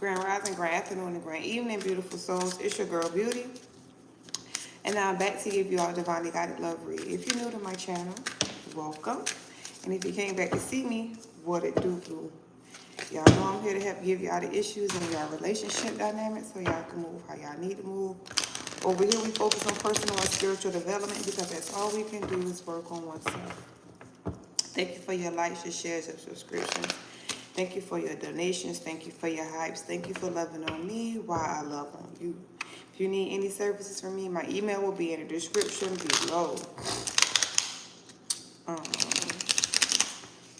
Grand rising, grand afternoon, and grand evening, beautiful souls. It's your girl Beauty. And now I'm back to give you all divinely guided love read. If you're new to my channel, welcome. And if you came back to see me, what it do? Y'all know I'm here to help give y'all the issues in your relationship dynamics so y'all can move how y'all need to move. Over here, we focus on personal and spiritual development because that's all we can do is work on oneself. Thank you for your likes, your shares, your subscriptions. Thank you for your donations. Thank you for your hypes. Thank you for loving on me while I love on you. If you need any services from me, my email will be in the description below.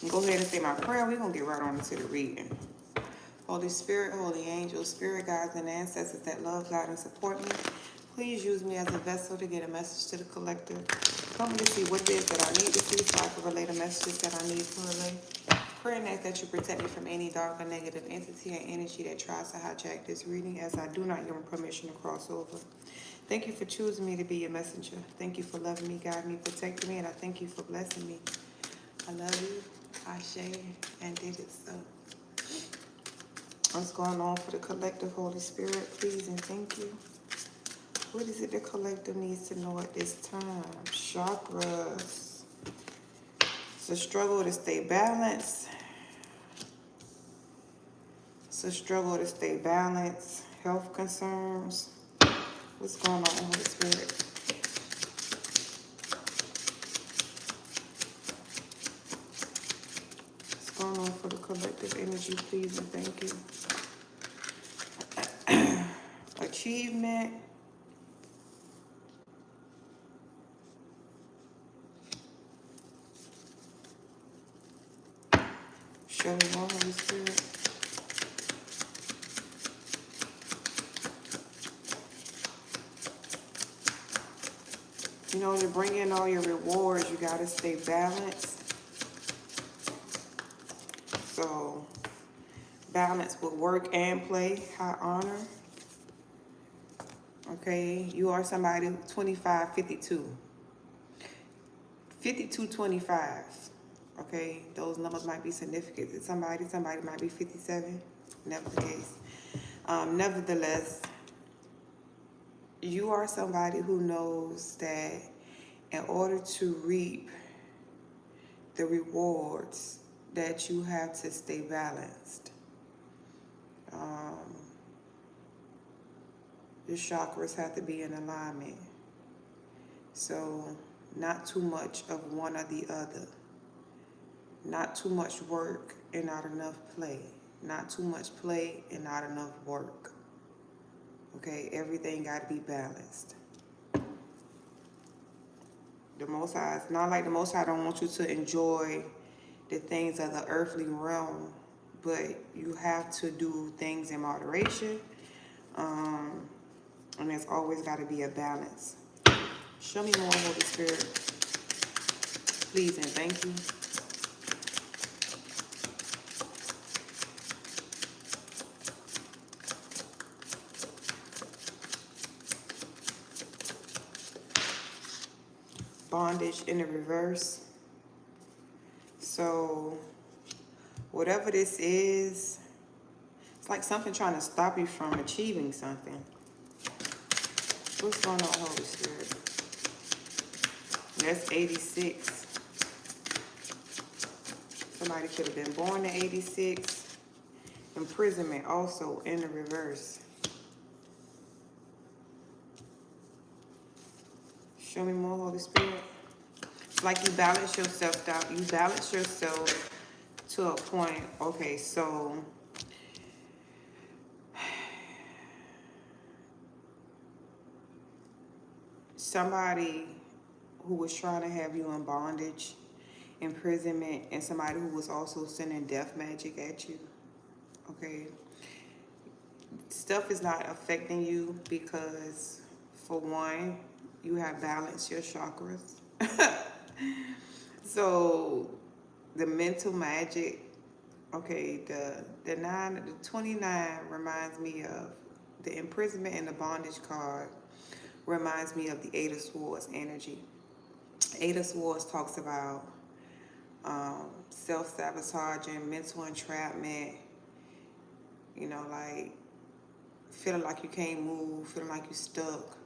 Go ahead and say my prayer. We're going to get right on into the reading. Holy Spirit, Holy Angels, Spirit Guides, and Ancestors that love, guide, and support me, please use me as a vessel to get a message to the collective. Help me to see what it is that I need to see so I can relay the messages that I need to relay. Praying that you protect me from any dark or negative entity and energy that tries to hijack this reading, as I do not give them permission to cross over. Thank you for choosing me to be your messenger. Thank you for loving me, guiding me, protecting me, and I thank you for blessing me. I love you, I share, and did it so. What's going on for the collective, Holy Spirit? Please and thank you. What is it the collective needs to know at this time? Chakras. It's a struggle to stay balanced. It's a struggle to stay balanced. Health concerns. What's going on, Holy Spirit? What's going on for the collective energy, please and thank you. Achievement. Show me more, Holy Spirit. You know, to bring in all your rewards, you got to stay balanced. So, balance with work and play, high honor. Okay, you are somebody 25, 52. 52, 25. Okay, those numbers might be significant to somebody. Somebody might be 57. Never the case. Nevertheless, you are somebody who knows that in order to reap the rewards, that you have to stay balanced. Your chakras have to be in alignment. So, not too much of one or the other. Not too much work and not enough play. Not too much play and not enough work. Okay, everything got to be balanced. The Most High, it's not like the Most High don't want you to enjoy the things of the earthly realm, but you have to do things in moderation. And there's always got to be a balance. Show me more, Holy Spirit. Please and thank you. Bondage in the reverse. So, whatever this is, it's like something trying to stop you from achieving something. What's going on, Holy Spirit? That's 86. Somebody could have been born in 86. Imprisonment also in the reverse. Show me more, Holy Spirit. It's like you balance yourself out. You balance yourself to a point. Okay, so somebody who was trying to have you in bondage, imprisonment, and somebody who was also sending death magic at you. Okay. Stuff is not affecting you because, for one, you have balanced your chakras. So the mental magic, okay, the 29 reminds me of the imprisonment and the bondage card, reminds me of the Eight of Swords energy. Eight of Swords talks about self-sabotaging, mental entrapment, You know, like feeling like you can't move, feeling like you're stuck,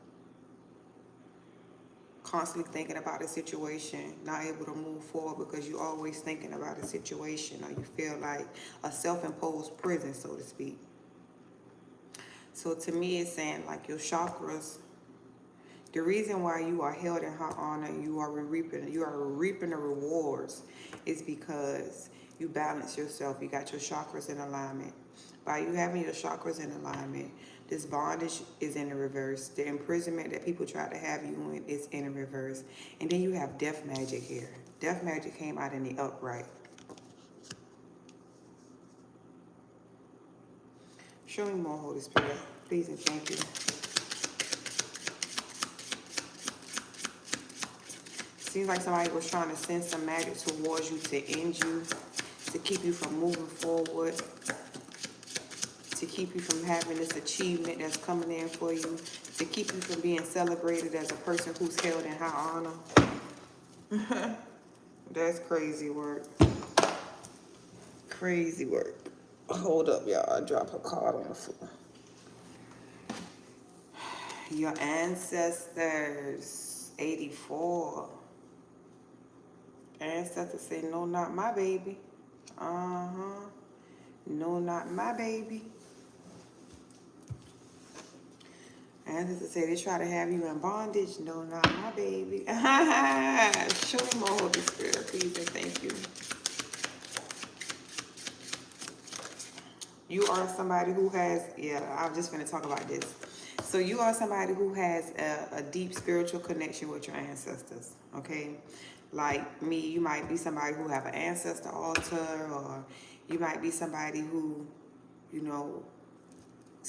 constantly thinking about the situation, not able to move forward because you're always thinking about the situation, or you feel like a self-imposed prison, so to speak. So to me, it's saying like your chakras, the reason why you are held in high honor, you are reaping the rewards, is because you balance yourself. You got your chakras in alignment. By you having your chakras in alignment, this bondage is in the reverse. The imprisonment that people try to have you in is in the reverse. And then you have death magic here. Death magic came out in the upright. Show me more, Holy Spirit. Please and thank you. Seems like somebody was trying to send some magic towards you to end you, to keep you from moving forward, to keep you from having this achievement that's coming in for you, to keep you from being celebrated as a person who's held in high honor. That's crazy work. Crazy work. Hold up, y'all. I dropped a card on the floor. Your ancestors, 84. Ancestors say, no, not my baby. Uh-huh. No, not my baby. Ancestors say they try to have you in bondage. No, not my baby. Show me more, Holy Spirit, please and thank you. You are somebody who has, I'm just going to talk about this. So you are somebody who has a deep spiritual connection with your ancestors, okay? Like me, you might be somebody who have an ancestor altar, or you might be somebody who, you know,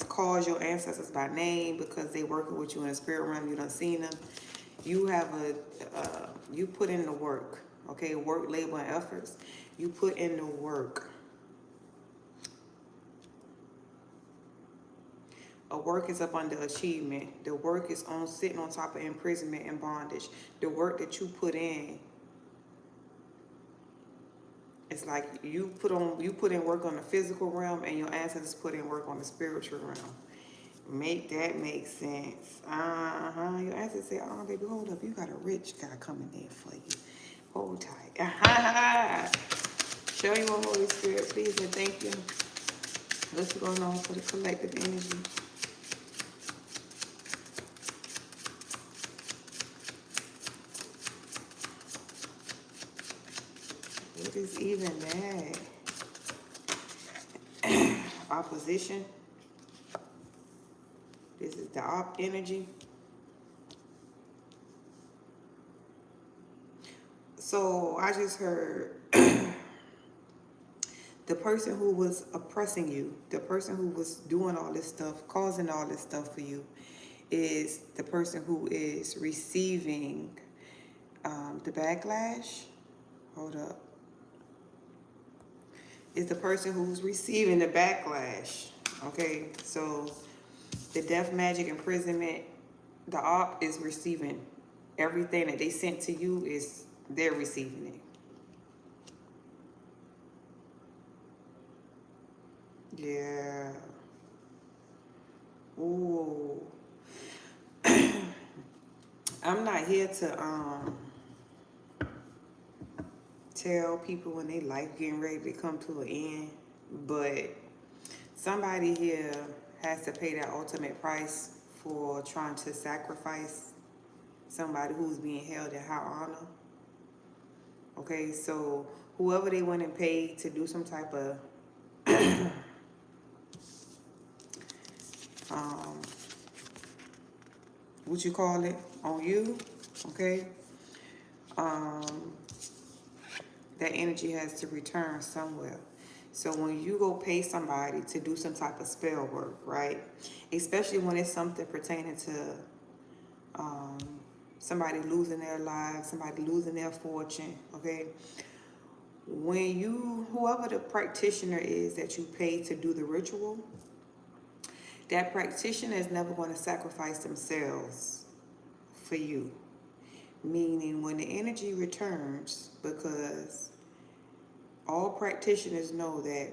calls your ancestors by name because they working with you in the spirit realm. You done seen them. You have you put in the work, okay? Work, labor, and efforts. You put in the work. A work is up under achievement. The work is on sitting on top of imprisonment and bondage. The work that you put in, it's like you put in work on the physical realm, and your ancestors put in work on the spiritual realm. Make that make sense. Your ancestors say, "Oh, baby, hold up. You got a rich guy coming in for you. Hold tight." Show you more, Holy Spirit, please, and thank you. What's going on for the collective energy? What is even that? Opposition. This is the op energy. So I just heard the person who was oppressing you, the person who was doing all this stuff, causing all this stuff for you, is the person who is receiving the backlash. Hold up. Is the person who's receiving the backlash. Okay, so the death, magic, imprisonment, the op is receiving everything that they sent to you. Is they're receiving it. Yeah. Ooh. I'm not here to tell people when their life getting ready to come to an end, but somebody here has to pay that ultimate price for trying to sacrifice somebody who's being held in high honor. Okay, so whoever they went and paid to do some type of what you call it on you, okay, that energy has to return somewhere. So when you go pay somebody to do some type of spell work, right, especially when it's something pertaining to somebody losing their lives, somebody losing their fortune, okay, when whoever the practitioner is that you pay to do the ritual, that practitioner is never going to sacrifice themselves for you. Meaning when the energy returns, because all practitioners know that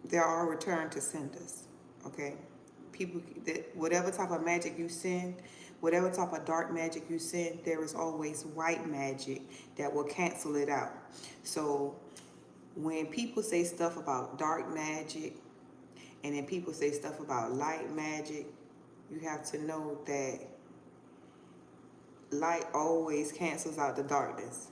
there are return to senders. Okay, people that whatever type of magic you send, whatever type of dark magic you send, there is always white magic that will cancel it out. So when people say stuff about dark magic and then people say stuff about light magic, you have to know that light always cancels out the darkness.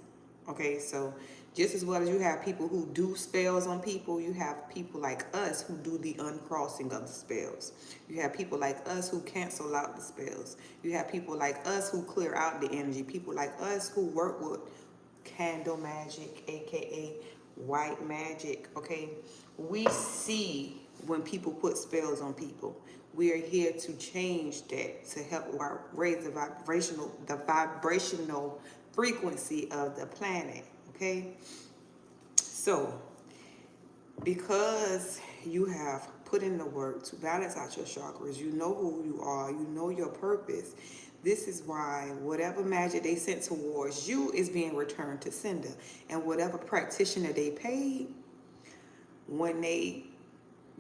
Okay, so just as well as you have people who do spells on people, you have people like us who do the uncrossing of the spells. You have people like us who cancel out the spells. You have people like us who clear out the energy. People like us who work with candle magic, aka white magic. Okay, we see when people put spells on people. We are here to change that, to help raise the vibrational frequency of the planet. Okay, so because you have put in the work to balance out your chakras, you know who you are, you know your purpose. This is why whatever magic they sent towards you is being returned to sender. And whatever practitioner they paid, when they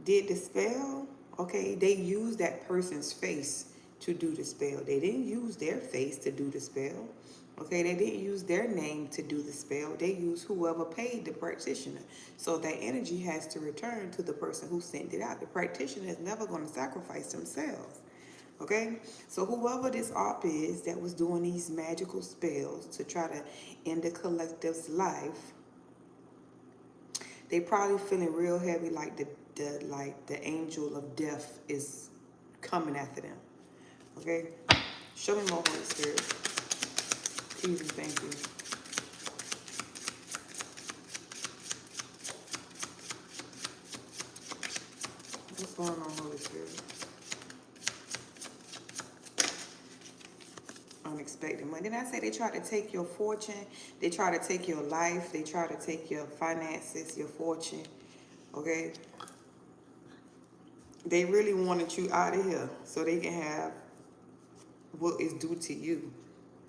did the spell, okay, they used that person's face to do the spell. They didn't use their face to do the spell. Okay, they didn't use their name to do the spell. They used whoever paid the practitioner. So that energy has to return to the person who sent it out. The practitioner is never going to sacrifice themselves. Okay, so whoever this op is that was doing these magical spells to try to end the collective's life, they probably feeling real heavy, like the angel of death is coming after them. Okay, show me more, Holy Spirit. Please and thank you. What's going on, Holy Spirit? Unexpected money. Didn't I say they try to take your fortune? They try to take your life. They try to take your finances, your fortune. Okay? They really wanted you out of here so they can have what is due to you.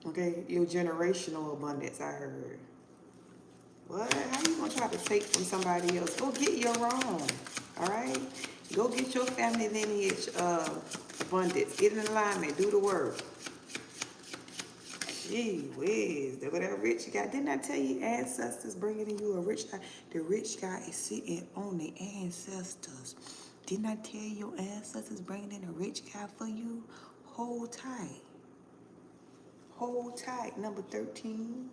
Okay? Your generational abundance, I heard. What? How you gonna try to take from somebody else? Go get your own. All right? Go get your family lineage abundance. Get in alignment. Do the work. Gee whiz, whatever rich guy. Didn't I tell you ancestors bringing you a rich guy? The rich guy is sitting on the ancestors. Didn't I tell you your ancestors bringing in a rich guy for you? Hold tight. Hold tight. Number 13.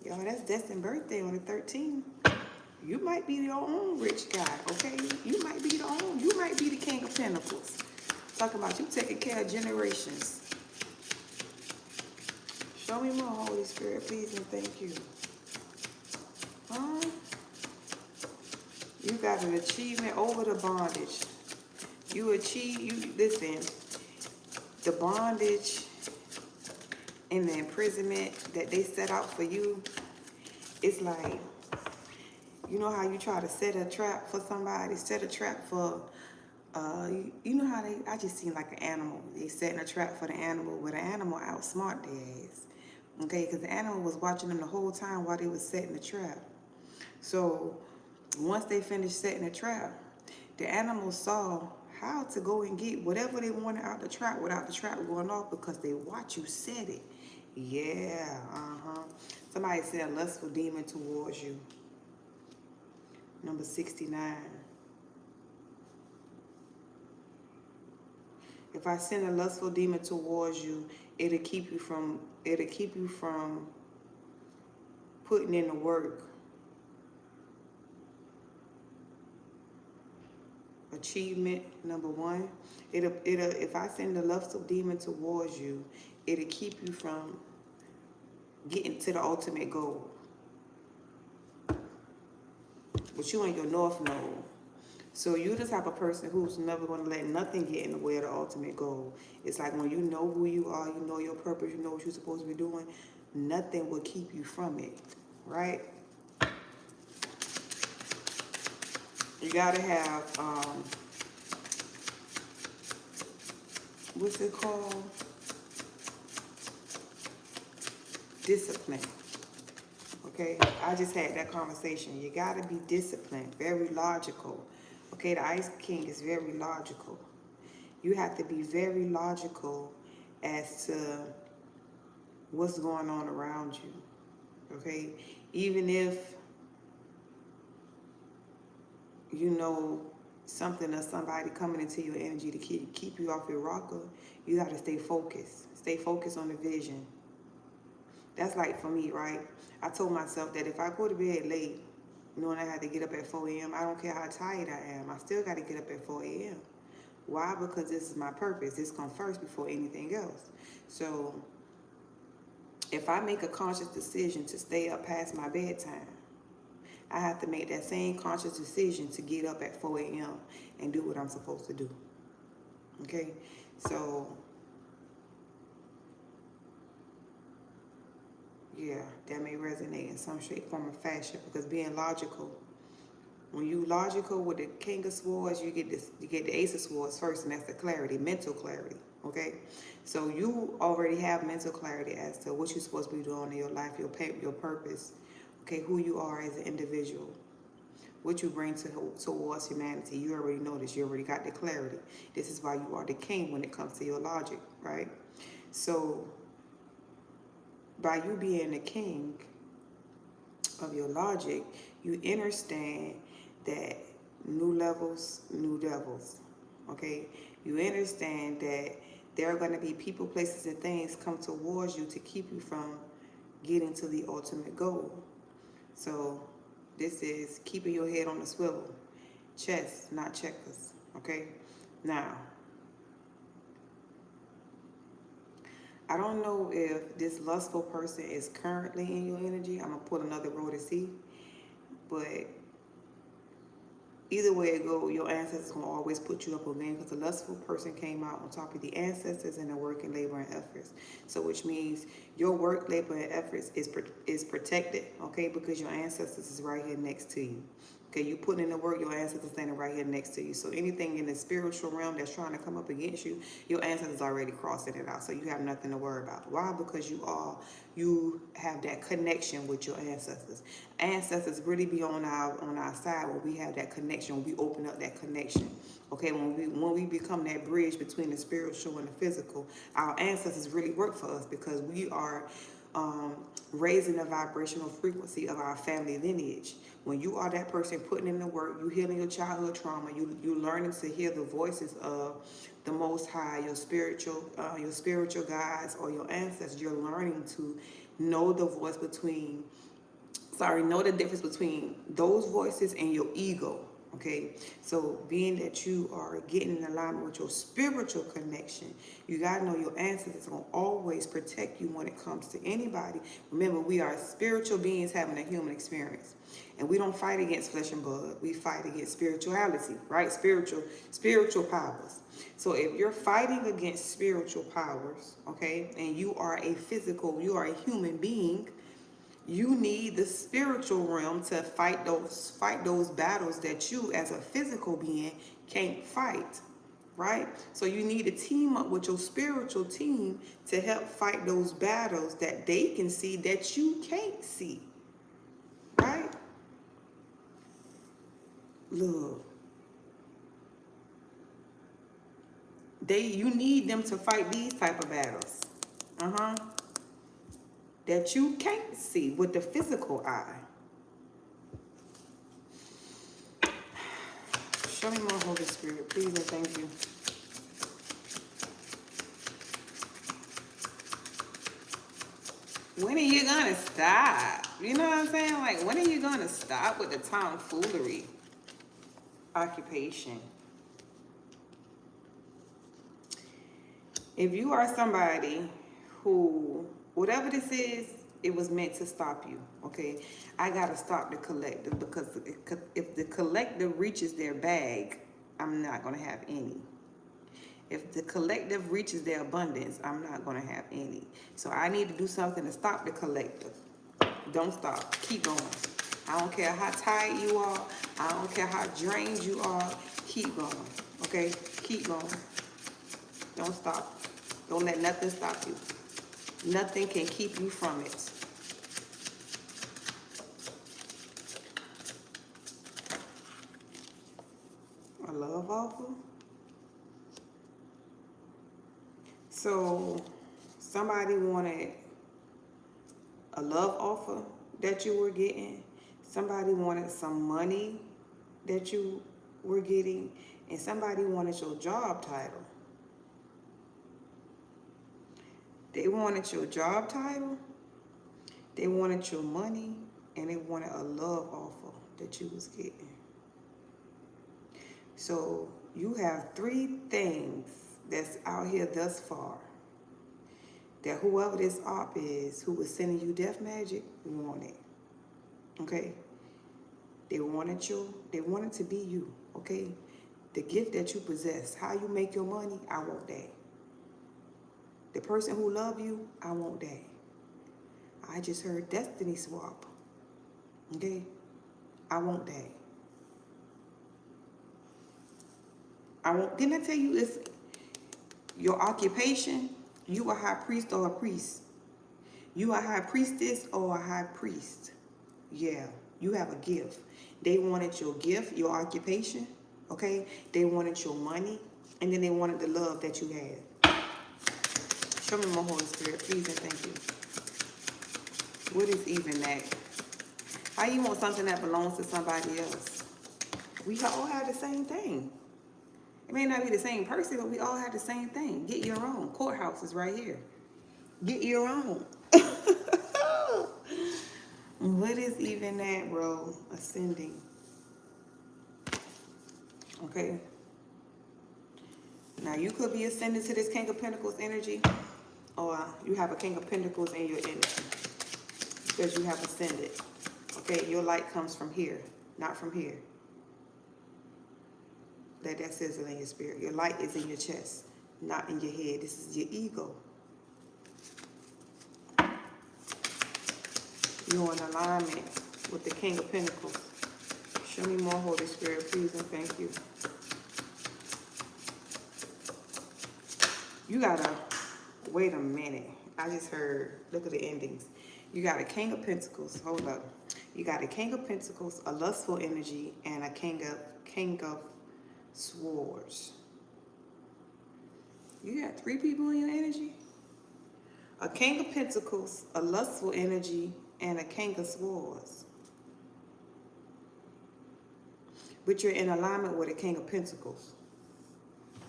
Y'all, that's destined birthday on the 13th. You might be your own rich guy, okay? You might be you might be the king of pentacles. Talking about you taking care of generations. Show me more, Holy Spirit, please and thank you. Huh? You got an achievement over the bondage. Listen, the bondage and the imprisonment that they set out for you, it's like, you know how you try to set a trap for somebody, set a trap for, you know how I just seen like an animal. They setting a trap for the animal, but the animal outsmart their ass. Okay, because the animal was watching them the whole time while they was setting the trap. So once they finished setting the trap, the animal saw how to go and get whatever they wanted out the trap without the trap going off because they watch you set it. Yeah, Somebody said a lustful demon towards you. Number 69. If I send a lustful demon towards you, it'll keep you from putting in the work. Achievement, number 1. If I send a lustful demon towards you, it'll keep you from getting to the ultimate goal. But you ain't your north node. So you're the type of person who's never going to let nothing get in the way of the ultimate goal. It's like when you know who you are, you know your purpose, you know what you're supposed to be doing, nothing will keep you from it, right? You got to have, what's it called? Discipline. Okay, I just had that conversation. You got to be disciplined, very logical. Okay, the Ice King is very logical. You have to be very logical as to what's going on around you. Okay, even if you know something or somebody coming into your energy to keep you off your rocker, you got to stay focused. Stay focused on the vision. That's like for me, right? I told myself that if I go to bed late, knowing I had to get up at 4 a.m., I don't care how tired I am. I still got to get up at 4 a.m. Why? Because this is my purpose. This comes first before anything else. So if I make a conscious decision to stay up past my bedtime, I have to make that same conscious decision to get up at 4 a.m. and do what I'm supposed to do. Okay? So, yeah, that may resonate in some shape, form, or fashion, because being logical, when you logical with the King of Swords, you get the Ace of Swords first, and that's the clarity, mental clarity. Okay, so you already have mental clarity as to what you're supposed to be doing in your life, your purpose. Okay, who you are as an individual, what you bring towards humanity. You already know this. You already got the clarity. This is why you are the king when it comes to your logic, right? So by you being the king of your logic, you understand that new levels, new devils. Okay, you understand that there are going to be people, places, and things come towards you to keep you from getting to the ultimate goal. So this is keeping your head on the swivel. Chess, not checkers. Okay, now I don't know if this lustful person is currently in your energy. I'm gonna pull another row to see, but either way it go, your ancestors gonna always put you up on game, because the lustful person came out on top of the ancestors and the work and labor and efforts. So which means your work, labor, and efforts is protected, okay, because your ancestors is right here next to you. Okay, you put in the work, your ancestors standing right here next to you. So anything in the spiritual realm that's trying to come up against you, your ancestors already crossing it out. So you have nothing to worry about. Why? Because you have that connection with your ancestors. Ancestors really be on our side when we have that connection, when we open up that connection. Okay, when we become that bridge between the spiritual and the physical, our ancestors really work for us, because we are raising the vibrational frequency of our family lineage. When you are that person putting in the work, you healing your childhood trauma, you learning to hear the voices of the Most High, your spiritual guides or your ancestors. You're learning to know the know the difference between those voices and your ego. Okay, so being that you are getting in alignment with your spiritual connection, you got to know your ancestors are going to always protect you when it comes to anybody. Remember, we are spiritual beings having a human experience, and we don't fight against flesh and blood. We fight against spirituality, right? Spiritual powers. So if you're fighting against spiritual powers, okay, and you are a human being, you need the spiritual realm to fight those battles that you as a physical being can't fight, right? So you need to team up with your spiritual team to help fight those battles that they can see that you can't see, right? Look, you need them to fight these type of battles, that you can't see with the physical eye. Show me more, Holy Spirit, please and thank you. When are you gonna stop? You know what I'm saying? Like, when are you gonna stop with the tomfoolery? Occupation. If you are somebody who, whatever this is, it was meant to stop you, okay? I gotta stop the collective, because if the collective reaches their bag, I'm not gonna have any. If the collective reaches their abundance, I'm not gonna have any. So I need to do something to stop the collective. Don't stop, keep going. I don't care how tired you are. I don't care how drained you are. Keep going, okay? Keep going. Don't stop. Don't let nothing stop you. Nothing can keep you from it. love offer. So somebody wanted a love offer that you were getting. Somebody wanted some money that you were getting. And somebody wanted your job title. They wanted your job title. They wanted your money. And they wanted a love offer that you was getting. So you have 3 things that's out here thus far that whoever this op is who was sending you death magic wanted. Okay? They wanted to be you. Okay? The gift that you possess, how you make your money, I want that. The person who love you, I want that. I just heard destiny swap. Okay? I want that. Didn't I tell you it's your occupation? You a high priest or a priest? You a high priestess or a high priest? Yeah, you have a gift. They wanted your gift, your occupation, okay? They wanted your money, and then they wanted the love that you had. Show me more, Holy Spirit, please and thank you. What is even that? How you want something that belongs to somebody else? We all have the same thing. It may not be the same person, but we all have the same thing. Get your own. Courthouse is right here. Get your own. What is even that, bro? Ascending. Okay. Now, you could be ascending to this King of Pentacles energy, or you have a King of Pentacles in your energy because you have ascended. Okay, your light comes from here, not from here. That sizzle in your spirit. Your light is in your chest, not in your head. This is your ego. You're in alignment with the King of Pentacles. Show me more, Holy Spirit, please and thank you. You gotta, wait a minute. I just heard, look at the endings. You got a King of Pentacles, hold up. You got a King of Pentacles, a lustful energy, and a King of Swords. You got 3 people in your energy? A King of Pentacles, a lustful energy, and a King of Swords. But you're in alignment with a King of Pentacles.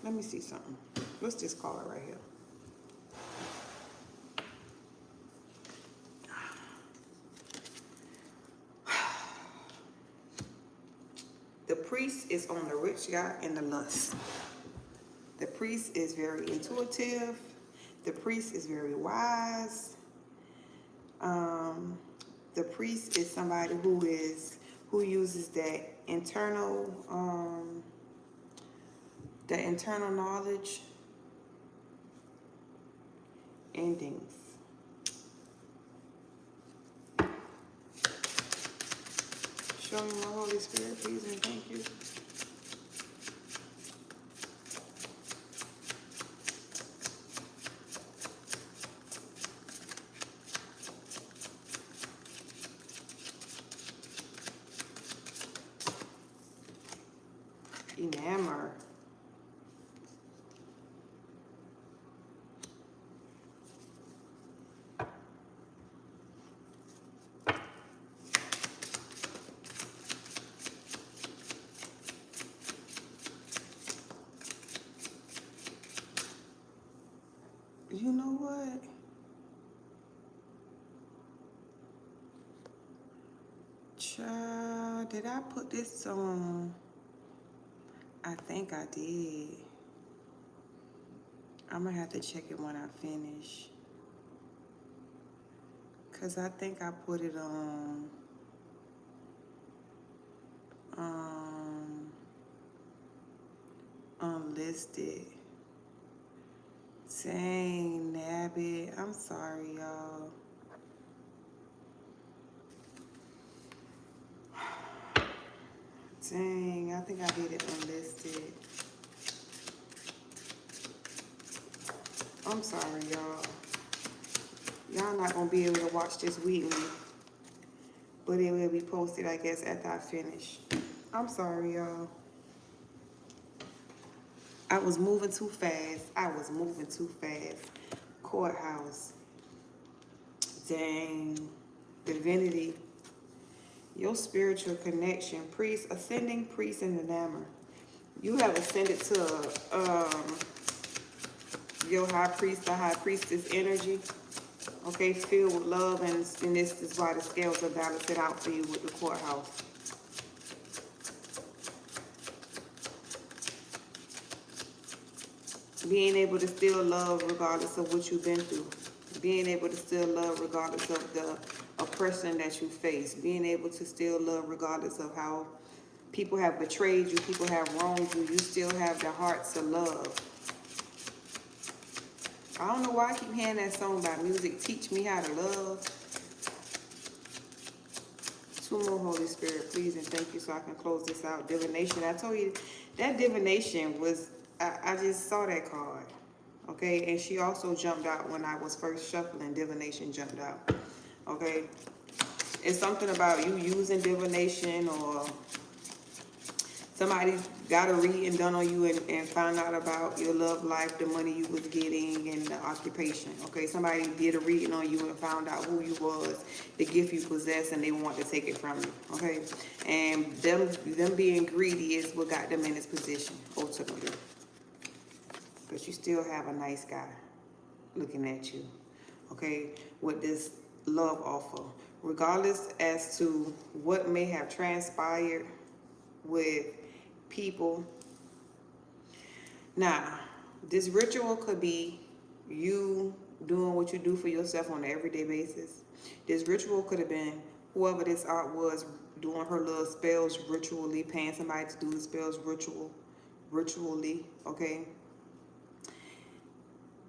Let me see something. What's this card right here? The priest is on the rich guy and the lust. The priest is very intuitive. The priest is very wise. The priest is somebody who uses that internal knowledge. Endings. Show me more, Holy Spirit, please and thank you. Enamor. You know what? Child, did I put this on? I think I did. I'm gonna have to check it when I finish. Cause I think I put it on unlisted. Dang, nabbit. I'm sorry, y'all. Dang, I think I did it unlisted. I'm sorry, y'all. Y'all not gonna be able to watch this weekly, but it will be posted, I guess, after I finish. I'm sorry, y'all. I was moving too fast. I was moving too fast. Courthouse. Dang. Divinity. Your spiritual connection. Priest. Ascending priest in the Namor. You have ascended to your high priest, the high priestess energy. Okay, filled with love, and this is why the scales are balanced out for you with the courthouse. Being able to still love regardless of what you've been through. Being able to still love regardless of the oppression that you face. Being able to still love regardless of how people have betrayed you, people have wronged you. You still have the hearts of love. I don't know why I keep hearing that song by Music. Teach me how to love. 2 more, Holy Spirit, please, and thank you, so I can close this out. Divination. I told you that divination was, I just saw that card. Okay, and she also jumped out when I was first shuffling. Divination jumped out. Okay, it's something about you using divination, or somebody got a reading done on you and found out about your love life, the money you was getting, and the occupation. Okay, somebody did a reading on you and found out who you was, the gift you possess, and they want to take it from you. Okay, and them being greedy is what got them in this position ultimately. But you still have a nice guy looking at you. Okay, with this love offer, regardless as to what may have transpired with people. Now, this ritual could be you doing what you do for yourself on an everyday basis. This ritual could have been whoever this art was doing her little spells ritually, paying somebody to do the spells ritually, okay?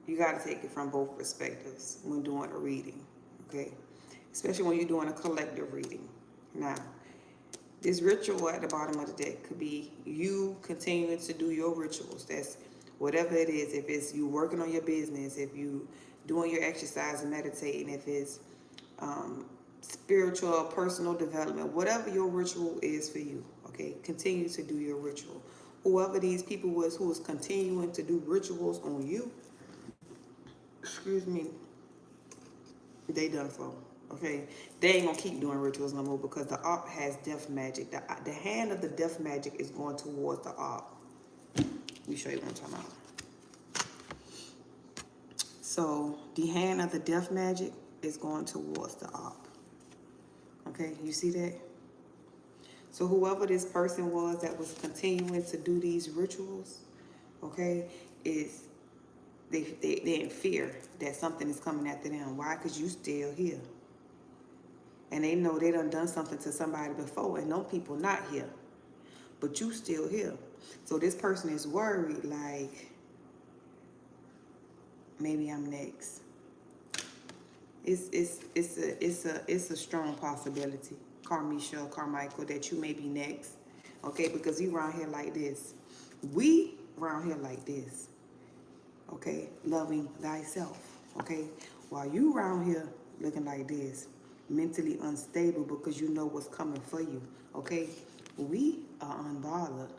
You got to take it from both perspectives when doing a reading, okay? Especially when you're doing a collective reading. Now, this ritual at the bottom of the deck could be you continuing to do your rituals. That's whatever it is. If it's you working on your business, if you doing your exercise and meditating, if it's spiritual or personal development, whatever your ritual is for you, okay? Continue to do your ritual. Whoever these people was who was continuing to do rituals on you, excuse me, they done for. Okay, they ain't gonna keep doing rituals no more because the arc has death magic. The hand of the death magic is going towards the arc. Let me show you what I'm talking about. So the hand of the death magic is going towards the arc. Okay, you see that? So whoever this person was that was continuing to do these rituals, okay, is they in fear that something is coming after them. Why? Because you still here. And they know they done something to somebody before, and no people not here. But you still here. So this person is worried, like, maybe I'm next. It's a strong possibility, Carmisha, Carmichael, that you may be next. Okay, because you around here like this. We around here like this. Okay, loving thyself. Okay, while you around here looking like this, mentally unstable because you know what's coming for you. Okay, we are unbothered,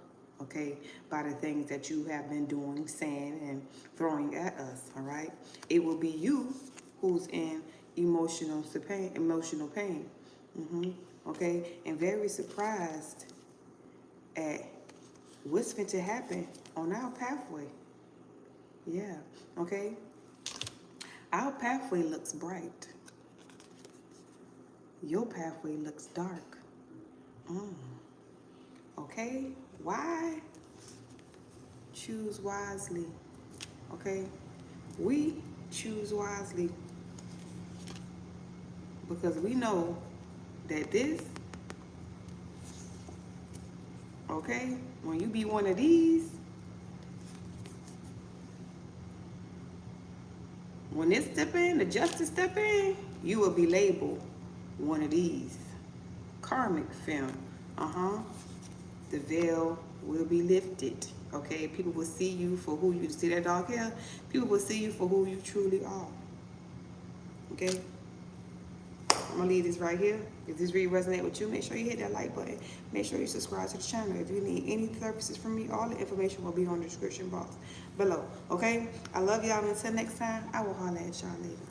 okay, by the things that you have been doing, saying, and throwing at us. All right, it will be you who's in emotional pain. Okay, and very surprised at what's going to happen on our pathway. Yeah, okay. Our pathway looks bright. Your pathway looks dark. Okay, why? Choose wisely. Okay, we choose wisely because we know that this, okay, when you be one of these, when this step in, the justice step in, you will be labeled one of these. Karmic film. The veil will be lifted. Okay, people will see you for who you see that dark hair. People will see you for who you truly are. Okay. I'm gonna leave this right here. If this read resonate with you, make sure you hit that like button. Make sure you subscribe to the channel. If you need any services from me, all the information will be on the description box below. Okay? I love y'all. Until next time, I will holler at y'all later.